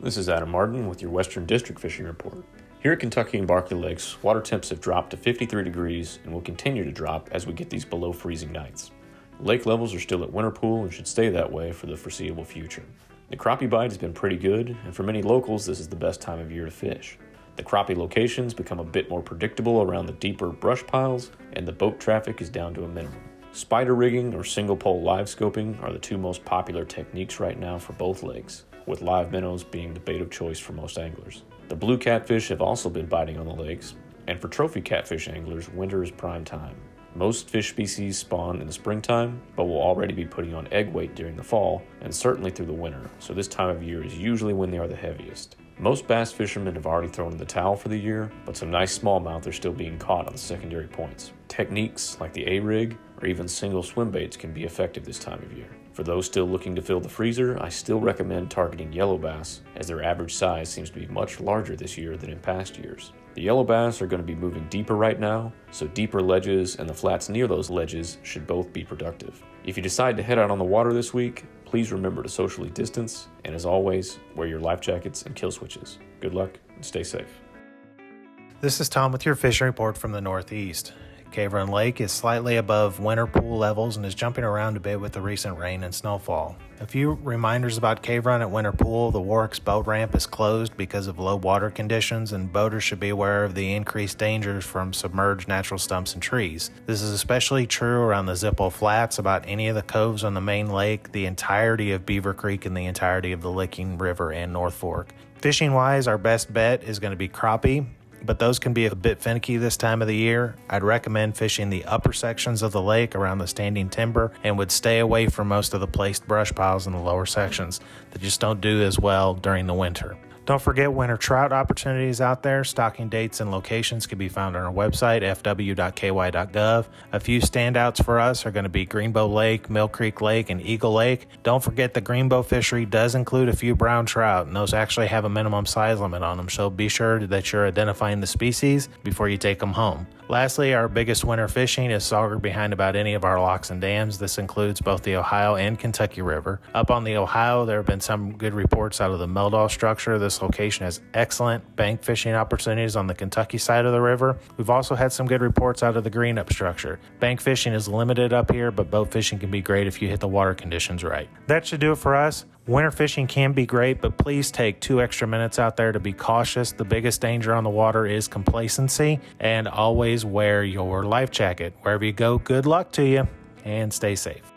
This is Adam Martin with your Western District Fishing Report. Here at Kentucky and Barkley Lakes, water temps have dropped to 53 degrees and will continue to drop as we get these below freezing nights. Lake levels are still at winter pool and should stay that way for the foreseeable future. The crappie bite has been pretty good, and for many locals this is the best time of year to fish. The crappie locations become a bit more predictable around the deeper brush piles, and the boat traffic is down to a minimum. Spider rigging or single pole live scoping are the two most popular techniques right now for both lakes, with live minnows being the bait of choice for most anglers. The blue catfish have also been biting on the lakes, and for trophy catfish anglers, winter is prime time. Most fish species spawn in the springtime, but will already be putting on egg weight during the fall, and certainly through the winter, so this time of year is usually when they are the heaviest. Most bass fishermen have already thrown in the towel for the year, but some nice smallmouth are still being caught on the secondary points. Techniques like the A-rig or even single swim baits can be effective this time of year. For those still looking to fill the freezer, I still recommend targeting yellow bass, as their average size seems to be much larger this year than in past years. The yellow bass are going to be moving deeper right now, so deeper ledges and the flats near those ledges should both be productive. If you decide to head out on the water this week, please remember to socially distance, and as always, wear your life jackets and kill switches. Good luck and stay safe. This is Tom with your fishing report from the Northeast. Cave Run Lake is slightly above winter pool levels and is jumping around a bit with the recent rain and snowfall. A few reminders about Cave Run at Winter Pool: the Warwick's boat ramp is closed because of low water conditions, and boaters should be aware of the increased dangers from submerged natural stumps and trees. This is especially true around the Zippo Flats, about any of the coves on the main lake, the entirety of Beaver Creek, and the entirety of the Licking River and North Fork. Fishing-wise, our best bet is going to be crappie, but those can be a bit finicky this time of the year. I'd recommend fishing the upper sections of the lake around the standing timber and would stay away from most of the placed brush piles in the lower sections that just don't do as well during the winter. Don't forget winter trout opportunities out there. Stocking dates and locations can be found on our website, fw.ky.gov. A few standouts for us are going to be Greenbow Lake, Mill Creek Lake, and Eagle Lake. Don't forget the Greenbow fishery does include a few brown trout, and those actually have a minimum size limit on them, so be sure that you're identifying the species before you take them home. Lastly, our biggest winter fishing is sauger behind about any of our locks and dams. This includes both the Ohio and Kentucky River. Up on the Ohio, there have been some good reports out of the Meldal structure. This location has excellent bank fishing opportunities on the Kentucky side of the river. We've also had some good reports out of the Greenup structure. Bank fishing is limited up here, but boat fishing can be great if you hit the water conditions right. That should do it for us. Winter fishing can be great, but please take 2 extra minutes out there to be cautious. The biggest danger on the water is complacency, and always wear your life jacket. Wherever you go, good luck to you, and stay safe.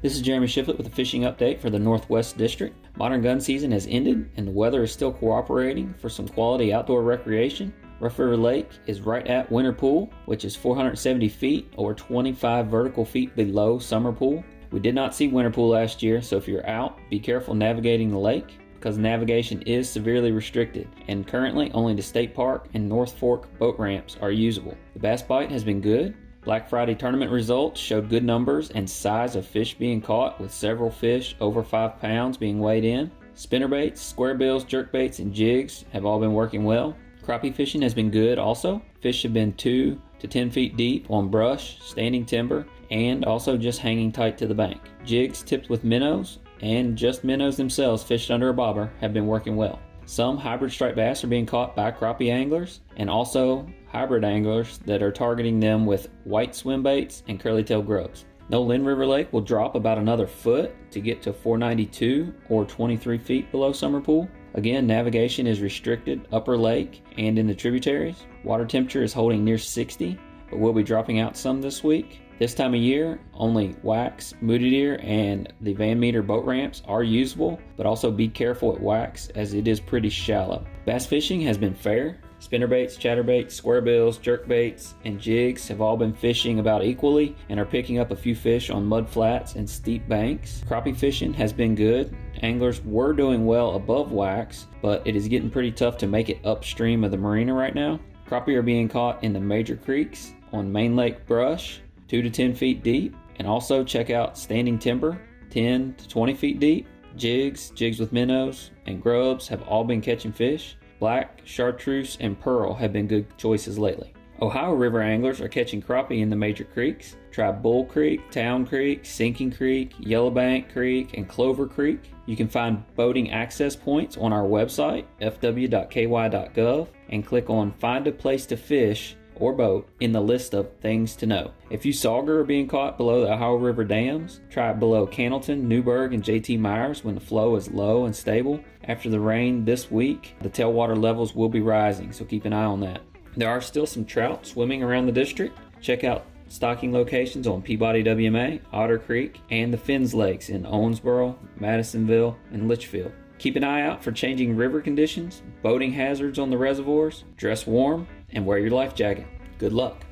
This is Jeremy Shiflett with a fishing update for the Northwest District. Modern gun season has ended, and the weather is still cooperating for some quality outdoor recreation. Rough River Lake is right at Winter Pool, which is 470 feet or 25 vertical feet below Summer Pool. We did not see Winter Pool last year, so if you're out, be careful navigating the lake, because navigation is severely restricted, and currently only the State Park and North Fork boat ramps are usable. The bass bite has been good. Black Friday tournament results showed good numbers and size of fish being caught, with several fish over 5 pounds being weighed in. Spinnerbaits, square bills, jerkbaits, and jigs have all been working well. Crappie fishing has been good also. Fish have been 2 to 10 feet deep on brush, standing timber, and also just hanging tight to the bank. Jigs tipped with minnows and just minnows themselves fished under a bobber have been working well. Some hybrid striped bass are being caught by crappie anglers, and also hybrid anglers that are targeting them with white swim baits and curly-tailed grubs. No Lynn River Lake will drop about another foot to get to 492 or 23 feet below Summer Pool. Again, navigation is restricted upper lake and in the tributaries. Water temperature is holding near 60, but will be dropping out some this week. This time of year, only Wax, Moody Deer, and the Van Meter boat ramps are usable, but also be careful at Wax as it is pretty shallow. Bass fishing has been fair. Spinnerbaits, chatterbaits, square bills, jerkbaits, and jigs have all been fishing about equally and are picking up a few fish on mud flats and steep banks. Crappie fishing has been good. Anglers were doing well above Wax, but it is getting pretty tough to make it upstream of the marina right now. Crappie are being caught in the major creeks on main lake brush, 2 to 10 feet deep, and also check out standing timber, 10 to 20 feet deep. Jigs with minnows, and grubs have all been catching fish. Black, chartreuse, and pearl have been good choices lately. Ohio River anglers are catching crappie in the major creeks. Try Bull Creek, Town Creek, Sinking Creek, Yellowbank Creek, and Clover Creek. You can find boating access points on our website, fw.ky.gov, and click on Find a Place to Fish or Boat in the list of things to know. If you sauger are being caught below the Ohio River dams, try it below Cannleton, Newburgh, and JT Myers when the flow is low and stable. After the rain this week, the tailwater levels will be rising, so keep an eye on that. There are still some trout swimming around the district. Check out stocking locations on Peabody WMA, Otter Creek, and the Finns Lakes in Owensboro, Madisonville, and Litchfield. Keep an eye out for changing river conditions, boating hazards on the reservoirs, dress warm, and wear your life jacket. Good luck.